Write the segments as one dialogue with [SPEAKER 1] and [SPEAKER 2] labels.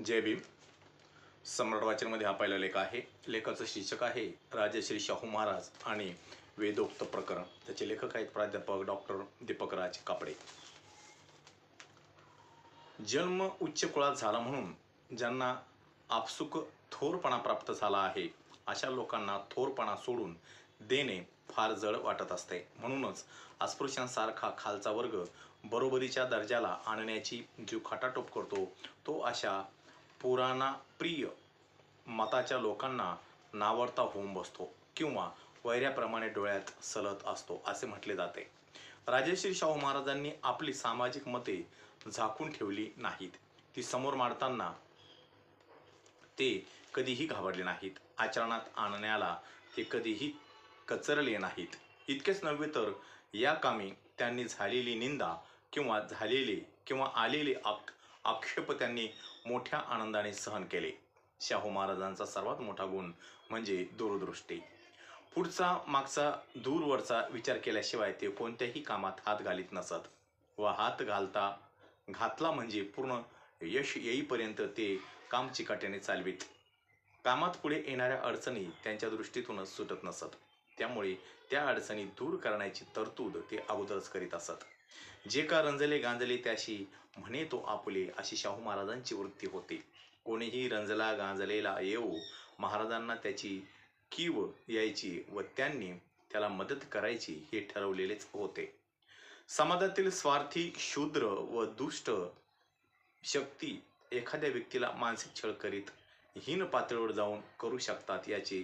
[SPEAKER 1] जय भीम. सम्राट वाचनमध्ये हा पहिला लेख आहे. लेखाचं शीर्षक आहे राजश्री शाहू महाराज आणि वेदोक्त प्रकरण. त्याचे लेखक आहेत प्राध्यापक डॉक्टर दीपक राज कापडे. जन्म उच्च कुळात झाला म्हणून ज्यांना आपसुक थोरपणा प्राप्त झाला आहे अशा लोकांना थोरपणा सोडून देणे फार जड वाटत असते. म्हणूनच अस्पृश्यांसारखा खालचा वर्ग बरोबरीच्या दर्जाला आणण्याची जो खटाटोप करतो तो अशा पुराणाप्रिय मताच्या लोकांना नावडता होऊन बसतो किंवा वैऱ्याप्रमाणे डोळ्यात सलत असतो असे म्हटले जाते. राजश्री शाहू महाराजांनी आपली सामाजिक मते झाकून ठेवली नाहीत. ती समोर मांडताना ते कधीही घाबरले नाहीत. आचरणात आणण्याला ते कधीही कचरले नाहीत. इतकेच नव्हे तर या कामी त्यांनी झालेली निंदा किंवा आलेले आक्षेप त्यांनी मोठ्या आनंदाने सहन केले. शाहू महाराजांचा सर्वात मोठा गुण म्हणजे दूरदृष्टी. पुढचा मागचा दूरवरचा विचार केल्याशिवाय ते कोणत्याही कामात हात घालीत नसत व हात घातला म्हणजे पूर्ण यश येईपर्यंत ते काम चिकाट्याने चालवीत. कामात पुढे येणाऱ्या अडचणी त्यांच्या दृष्टीतूनच सुटत नसत. त्यामुळे त्या अडचणी दूर करण्याची तरतूद ते अगोदरच करीत असत. जे का रंजले गांजले त्याशी म्हणे तो आपुले अशी शाहू महाराजांची वृत्ती होती. कोणीही रंजला गांजलेला येऊ महाराजांना त्याची कीव यायची व त्यांनी त्याला मदत करायची हे ठरवलेलेच होते. समाजातील स्वार्थी, शूद्र व दुष्ट शक्ती एखाद्या व्यक्तीला मानसिक छळ करीत हीन पातळीवर जाऊन करू शकतात याचे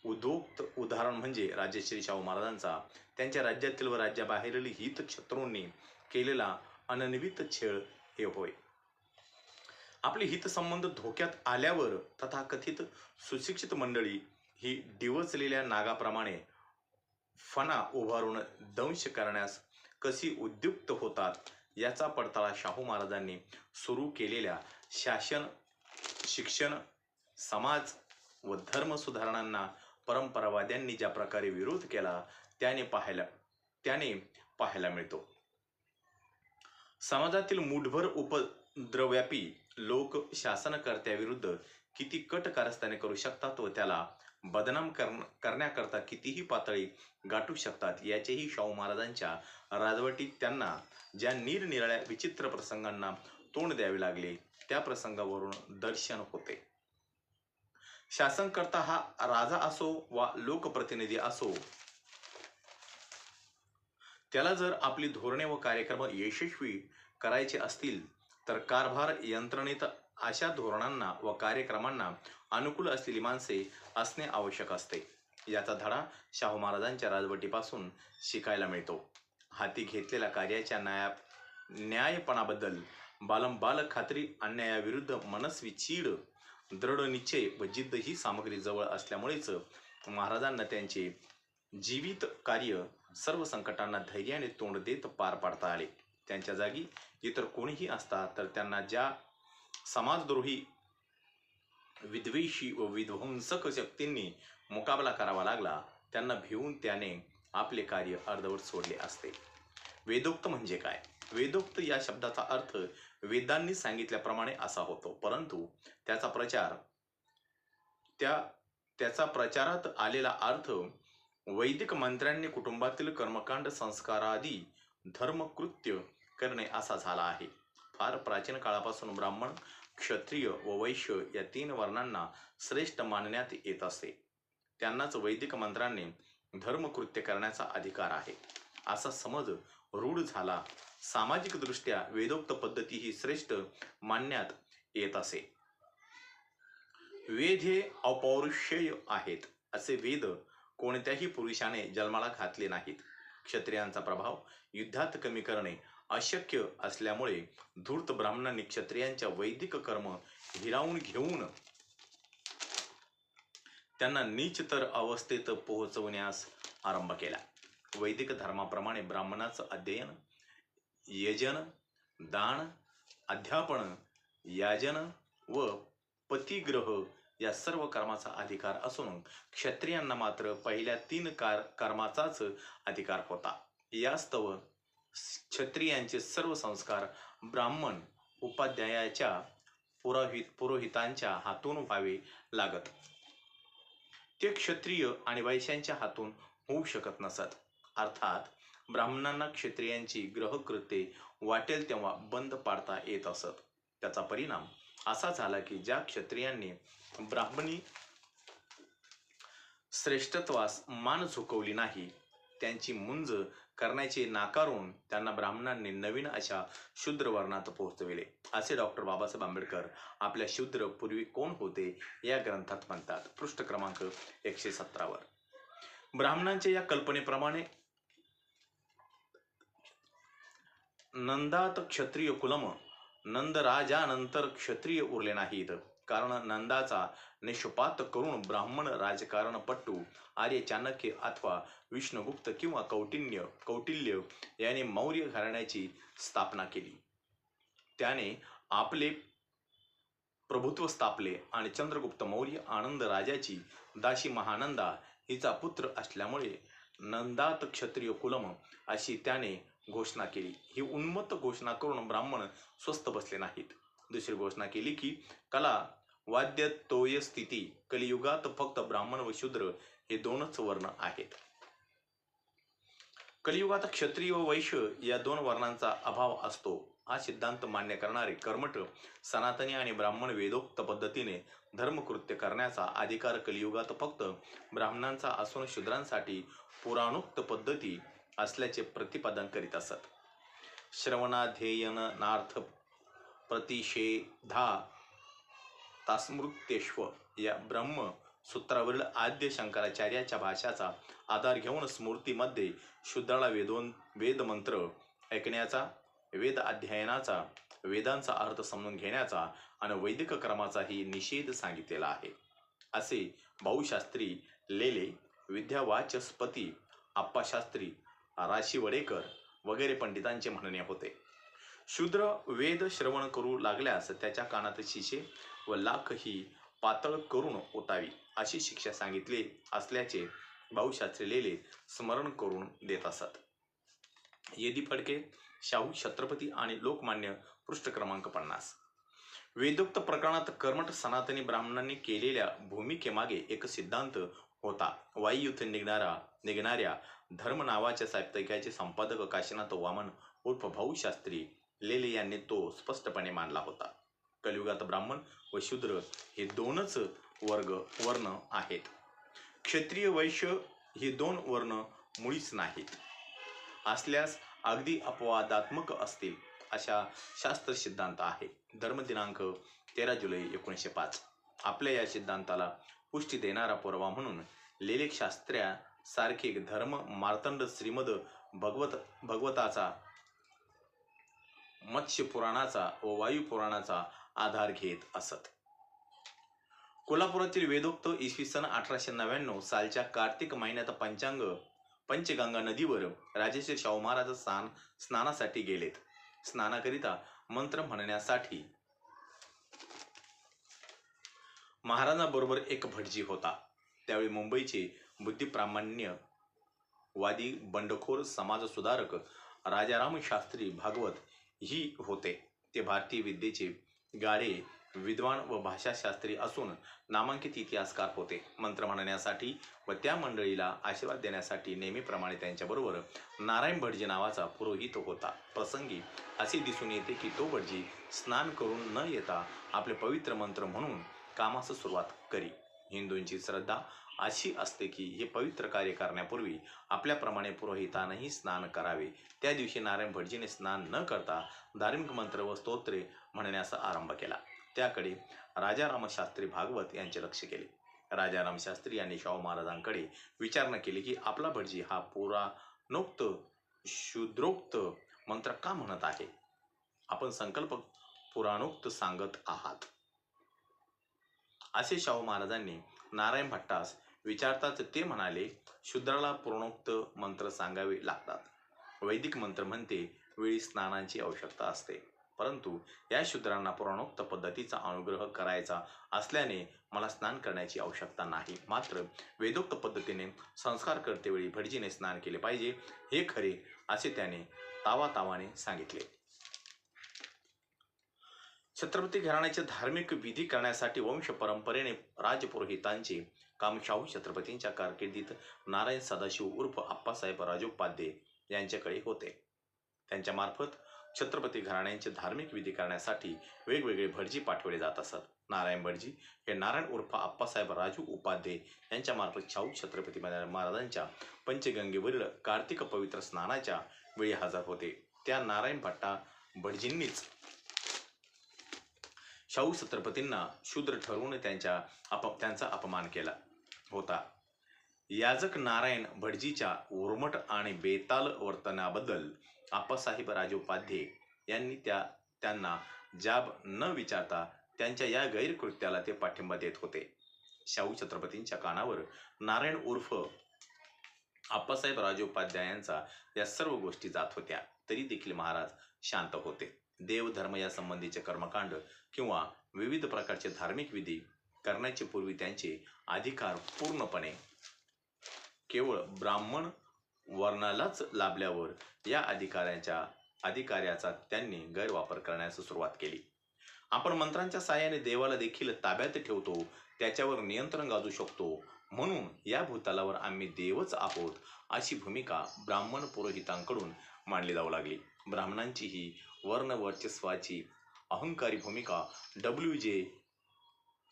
[SPEAKER 1] उदोक्त उदाहरण म्हणजे राजश्री शाहू महाराजांचा त्यांच्या राज्यातील व राज्याबाहेरील हितशत्रूंनी केलेला अनन्वित छळ हे होय. आपले हितसंबंध धोक्यात आल्यावर तथाकथित सुशिक्षित मंडळी ही डिवचलेल्या नागाप्रमाणे फणा उभारून दंश करण्यास कशी उद्युक्त होतात याचा पडताळा शाहू महाराजांनी सुरू केलेल्या शासन, शिक्षण, समाज व धर्म सुधारणांना परंपरावाद्यांनी ज्या प्रकारे विरोध केला त्याने पाहायला मिळतो. समाजातील मूठभर उपद्रव्यापी लोक शासनकर्त्याविरुद्ध किती कट कारस्थाने करू शकतात व त्याला बदनाम करण्याकरता कितीही पातळी गाठू शकतात याचेही शाहू महाराजांच्या राजवटीत त्यांना ज्या निरनिराळ्या विचित्र प्रसंगांना तोंड द्यावे लागले त्या प्रसंगावरून दर्शन होते. शासनकर्ता हा राजा असो वा लोकप्रतिनिधी असो, त्याला जर आपली धोरणे व कार्यक्रम यशस्वी करायचे असतील तर कारभार यंत्रणेत अशा धोरणांना व कार्यक्रमांना अनुकूल असलेली माणसे असणे आवश्यक असते. याचा धडा शाहू महाराजांच्या राजवटीपासून शिकायला मिळतो. हाती घेतलेल्या कार्याच्या न्यायपणाबद्दल बालंबाल खात्री, अन्यायाविरुद्ध मनस्वी चीड, दृढ निश्चय व जिद्द ही सामग्री जवळ असल्यामुळेच महाराजांना त्यांचे जीवित कार्य सर्व संकटांना धैर्याने तोंड देत पार पाडता आले. त्यांच्या जागी इतर कोणीही असता तर त्यांना ज्या समाजद्रोही, विद्वेषी व विध्वंसक शक्तींनी मुकाबला करावा लागला त्यांना भिवून त्याने आपले कार्य अर्धवट सोडले असते. वेदोक्त म्हणजे काय? वेदोक्त या शब्दाचा अर्थ वेदांनी सांगितल्याप्रमाणे असा होतो, परंतु त्याचा प्रचारात आलेला अर्थ वैदिक मंत्र्यांनी कुटुंबातील कर्मकांड, संस्कारादी धर्मकृत्य करणे असा झाला आहे. फार प्राचीन काळापासून ब्राह्मण, क्षत्रिय व वैश्य या तीन वर्णांना श्रेष्ठ मानण्यात येत असे. त्यांनाच वैदिक मंत्र्यांनी धर्मकृत्य करण्याचा अधिकार आहे असा समज रूढ झाला. सामाजिक दृष्ट्या वेदोक्त पद्धती ही श्रेष्ठ मानण्यात येत असे. वेद हे अपौरुषेय आहेत. असे वेद कोणत्याही पुरुषाने जन्माला घातले नाहीत. क्षत्रियांचा प्रभाव युद्धात कमी करणे अशक्य असल्यामुळे धूर्त ब्राह्मणांनी क्षत्रियांच्या वैदिक कर्म हिरावून घेऊन त्यांना नीचतर अवस्थेत पोहोचवण्यास आरंभ केला. वैदिक धर्माप्रमाणे ब्राह्मणाचं अध्ययन, यजन, दान, अध्यापन, याजन व पतिग्रह या सर्व कर्माचा अधिकार असून क्षत्रियांना मात्र पहिल्या तीन कर्माचाच अधिकार होता. यास्तव क्षत्रियांचे सर्व संस्कार ब्राह्मण उपाध्यायाच्या पुरोहितांच्या हातून व्हावे लागत. ते क्षत्रिय आणि वैश्यांच्या हातून होऊ शकत नसत. अर्थात ब्राह्मणांना क्षत्रियांची ग्रहकृत्ये वाटेल तेव्हा बंद पाडता येत असत. त्याचा परिणाम असा झाला की ज्या क्षत्रियांनी ब्राह्मणी श्रेष्ठत्वास मान झुकवली नाही, त्यांची मुंज करण्याचे नाकारून त्यांना ब्राह्मणांनी नवीन अशा शूद्र वर्णात पोहोचविले, असे डॉक्टर बाबासाहेब आंबेडकर आपल्या शूद्र पूर्वी कोण होते या ग्रंथात म्हणतात. पृष्ठ क्रमांक 117 वर. ब्राह्मणांच्या या कल्पनेप्रमाणे नंदात क्षत्रिय कुलम, नंदराजानंतर क्षत्रिय उरले नाहीत. कारण नंदाचा निष्पात करून ब्राह्मण राजकारणपटू आर्य चाणक्य अथवा विष्णुगुप्त किंवा कौटिल्य याने मौर्य घराण्याची स्थापना केली. त्याने आपले प्रभुत्व स्थापले आणि चंद्रगुप्त मौर्य आनंद राजाची दासी महानंदा हिचा पुत्र असल्यामुळे नंदात क्षत्रिय कुलम अशी त्याने घोषणा केली. ही उन्मत्त घोषणा करून ब्राह्मण स्वस्थ बसले नाहीत. दुसरी घोषणा केली की कला वाद्य तोय स्थिती कलियुगात फक्त ब्राह्मण व शूद्र हे दोनच वर्ण आहेत. कलियुगात क्षत्रिय व वैश्य या दोन वर्णांचा अभाव असतो हा सिद्धांत मान्य करणारे कर्मठ सनातनी आणि ब्राह्मण वेदोक्त पद्धतीने धर्मकृत्य करण्याचा अधिकार कलियुगात फक्त ब्राह्मणांचा असून शूद्रांसाठी पुराणोक्त पद्धती असल्याचे प्रतिपादन करीत असत. श्रवणाध्ययनार्थ प्रतिषेधा तास्मृत्येश्व या ब्रह्मसूत्रावरील आद्य शंकराचार्याच्या भाष्याचा आधार घेऊन स्मृतीमध्ये शूद्राला वेदमंत्र ऐकण्याचा, वेद अध्ययनाचा, वेदांचा अर्थ समजून घेण्याचा आणि वैदिक क्रमाचाही निषेध सांगितलेला आहे, असे भाऊशास्त्री लेले, विद्यावाचस्पती आप्पाशास्त्री, राशीवडेकर वगैरे पंडितांचे म्हणणे होते. शूद्र वेद श्रवण करू लागल्यास त्याच्या कानात शिशे व लाख ही पातळ करून ओतावी अशी शिक्षा सांगितली असल्याचे भाऊशास्त्री लेले स्मरण करून देत असत. येदी फडके, शाहू छत्रपती आणि लोकमान्य, पृष्ठ क्रमांक 50. वेदोक्त प्रकरणात कर्मठ सनातनी ब्राह्मणांनी केलेल्या भूमिकेमागे एक सिद्धांत होता. वाईयुथ निघणाऱ्या धर्म नावाच्या साप्ताहिकाचे संपादक काशीनाथ वामन उर्फ भाऊशास्त्री लेले यांनी तो स्पष्टपणे मांडला होता. कलियुगात ब्राह्मण व शूद्र हे दोनच वर्ण आहेत. क्षत्रिय वैश्य हे दोन वर्ण मुळीच नाहीत. असल्यास अगदी अपवादात्मक असतील अशा शास्त्र सिद्धांत आहे. धर्म दिनांक 13 जुलै 1905. आपल्या या सिद्धांताला पुष्टी देणारा पुरावा म्हणून लेलेक शास्त्र्यासारखे धर्म मार्तंड श्रीमद भगवताचा, मत्स्य पुराणाचा व वायू पुराणाचा आधार घेत असत. कोल्हापुरातील वेदोक्त इसवी सन 1899 सालच्या कार्तिक महिन्यात पंचगंगा नदीवर राजेश्री शाहू महाराज स्नानासाठी गेलेत. स्नानाकरिता मंत्र म्हणण्यासाठी महाराजांबरोबर एक भटजी होता. त्यावेळी मुंबईचे बुद्धिप्रामाण्यवादी बंडखोर समाजसुधारक राजाराम शास्त्री भागवत ही होते. ते भारतीय विद्येचे गाढे विद्वान व भाषाशास्त्री असून नामांकित इतिहासकार होते. मंत्र म्हणण्यासाठी व त्या मंडळीला आशीर्वाद देण्यासाठी नेहमीप्रमाणे त्यांच्याबरोबर नारायण भटजी नावाचा पुरोहित होता. प्रसंगी असे दिसून येते की तो भटजी स्नान करून न येता आपले पवित्र मंत्र म्हणून कामास सुरुवात करी. हिंदूंची श्रद्धा अशी असते की हे पवित्र कार्य करण्यापूर्वी आपल्याप्रमाणे पुरोहितानेही स्नान करावे. त्या दिवशी नारायण भटजीने स्नान न करता धार्मिक मंत्र व स्तोत्रे म्हणण्यास आरंभ केला. त्याकडे राजारामशास्त्री भागवत यांचे लक्ष गेले. राजारामशास्त्री यांनी शाहू महाराजांकडे विचारणा केली की आपला भटजी हा पुराणोक्त शूद्रोक्त मंत्र का म्हणत आहे? आपण संकल्प पुराणोक्त सांगत आहात, असे शाहू महाराजांनी नारायण भट्टास विचारताच ते म्हणाले, शूद्राला पुराणोक्त मंत्र सांगावे लागतात. वैदिक मंत्र म्हणते वेळी स्नानाची आवश्यकता असते, परंतु या शूद्रांना पुराणोक्त पद्धतीचा अनुग्रह करायचा असल्याने मला स्नान करण्याची आवश्यकता नाही. मात्र वेदोक्त पद्धतीने संस्कार करतेवेळी भटजीने स्नान केले पाहिजे, हे खरे, असे त्याने तावातावाने सांगितले. छत्रपती घराण्याचे धार्मिक विधी करण्यासाठी वंश परंपरेने राजपुरोहितांचे काम शाहू छत्रपतींच्या कारकिर्दीत नारायण सदाशिव उर्फ आप्पासाहेब राजोपाध्ये यांच्याकडे होते. त्यांच्या मार्फत छत्रपती घराण्यांचे धार्मिक विधी करण्यासाठी वेगवेगळे भटजी पाठवले जात असत. नारायण भटजी हे नारायण उर्फ आप्पासाहेब राजू उपाध्ये यांच्या मार्फत शाहू छत्रपती महाराजांच्या पंचगंगेवरील कार्तिक पवित्र स्नानाच्या वेळी हजर होते. त्या नारायण भट्टा भटजींनीच शाहू छत्रपतींना शूद्र ठरवून त्यांचा अपमान केला होता. याजक नारायण भटजीच्या उर्मट आणि बेताल वर्तनाबद्दल आप्पासाहेब राजोपाध्ये यांनी त्यांना जाब न विचारता त्यांच्या या गैरकृत्याला ते पाठिंबा देत होते. शाहू छत्रपतींच्या कानावर नारायण उर्फ आप्पासाहेब राजोपाध्यायांचा या सर्व गोष्टी जात होत्या, तरी देखील महाराज शांत होते. देवधर्म या संबंधीचे कर्मकांड किंवा विविध प्रकारचे धार्मिक विधी करण्याचे पूर्वी त्यांचे अधिकार पूर्णपणे केवळ ब्राह्मण वर्णालाच लाभल्यावर या अधिकाऱ्याचा त्यांनी गैरवापर करण्यास सुरुवात केली. आपण मंत्रांच्या साहाय्याने देवाला देखील ताब्यात ठेवतो, त्याच्यावर नियंत्रण गाजू शकतो, म्हणून या भूतलावर आम्ही देवच आहोत अशी भूमिका ब्राह्मण पुरोहितांकडून मांडली जाऊ लागली. ब्राह्मणांची ही वर्णवर्चस्वाची अहंकारी भूमिका W.J.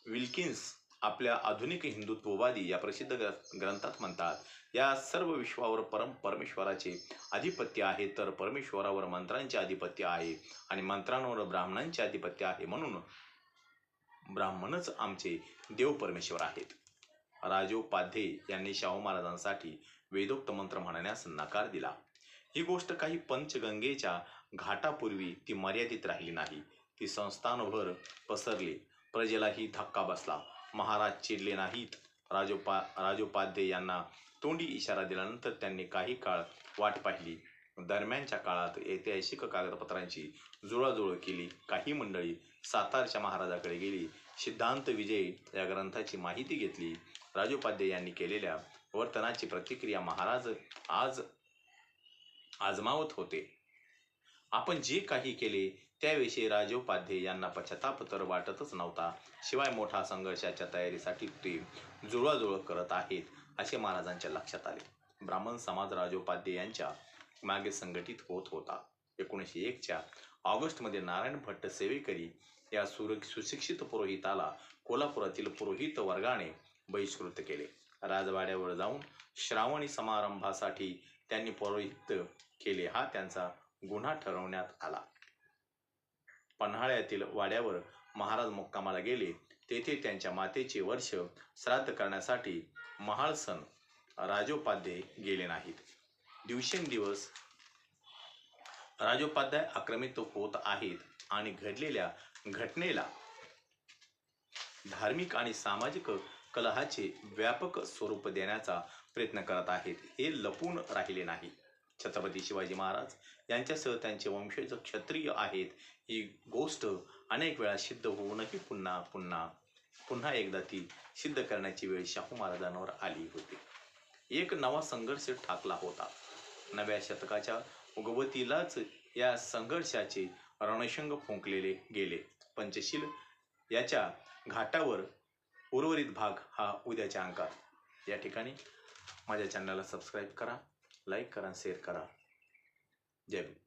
[SPEAKER 1] विल्किन्स आपल्या आधुनिक हिंदुत्ववादी या प्रसिद्ध ग्रंथात म्हणतात. या सर्व विश्वावर परमेश्वराचे आधिपत्य आहे, तर परमेश्वरावर मंत्रांचे आधिपत्य आहे आणि मंत्रांवर ब्राह्मणांचे आधिपत्य आहे, म्हणून ब्राह्मणच आमचे देव परमेश्वर आहेत. राजोपाध्ये यांनी शाहू महाराजांसाठी वेदोक्त मंत्र म्हणण्यास नकार दिला. ही गोष्ट काही पंचगंगेच्या घाटापूर्वी ती मर्यादित राहिली नाही, ती संस्थानभर पसरली. प्रजेलाही धक्का बसला. महाराज चिडले नाहीत. राजोपाध्ये यांना तोंडी इशारा दिल्यानंतर त्यांनी काही काळ वाट पाहिली. दरम्यानच्या काळात ऐतिहासिक कागदपत्रांची जुळवाजुळव केली. काही मंडळी सातारच्या महाराजाकडे गेली. सिद्धांत विजय या ग्रंथाची माहिती घेतली. राजोपाध्ये यांनी केलेल्या वर्तनाची प्रतिक्रिया महाराज आज आजमावत होते. आपण जे काही केले त्याविषयी राजोपाध्ये यांना पश्चाताप तर वाटतच नव्हता, शिवाय मोठा संघर्षाच्या तयारीसाठी ते जुळवाजुळव करत आहेत असे महाराजांच्या लक्षात आले. ब्राह्मण समाज राजोपाध्ये यांच्या मागे संघटित होत होता. 1901च्या ऑगस्टमध्ये नारायण भट्ट सेवेकरी या सुशिक्षित पुरोहिताला कोल्हापुरातील पुरोहित वर्गाने बहिष्कृत केले. राजवाड्यावर जाऊन श्रावणी समारंभासाठी त्यांनी पौरोहित्य केले हा त्यांचा गुन्हा ठरवण्यात आला. पन्हाळ्यातील वाड्यावर महाराज मुक्कामाला गेले. तेथे त्यांच्या मातेचे वर्ष श्राद्ध करण्यासाठी महाळसण राजोपाध्ये गेले नाहीत. दिवसेंदिवस राजोपाध्याय आक्रमित होत आहेत आणि घडलेल्या घटनेला धार्मिक आणि सामाजिक कलहाचे व्यापक स्वरूप देण्याचा प्रयत्न करत आहेत, हे लपून राहिले नाही. छत्रपती शिवाजी महाराज यांच्यासह त्यांचे वंशज क्षत्रिय आहेत ही गोष्ट अनेक वेळा सिद्ध होऊनही पुन्हा एकदा ती सिद्ध करण्याची वेळ शाहू महाराजांवर आली होती. एक नवा संघर्ष ठाकला होता. नव्या शतकाच्या उगवतीलाच या संघर्षाचे रणशंग फुंकलेले गेले. पंचशील याच्या घाटावर उर्वरित भाग हा उद्याच्या अंकात. या ठिकाणी माझ्या चॅनलला सबस्क्राईब करा, लाईक करा, शेअर करा. जय भीम.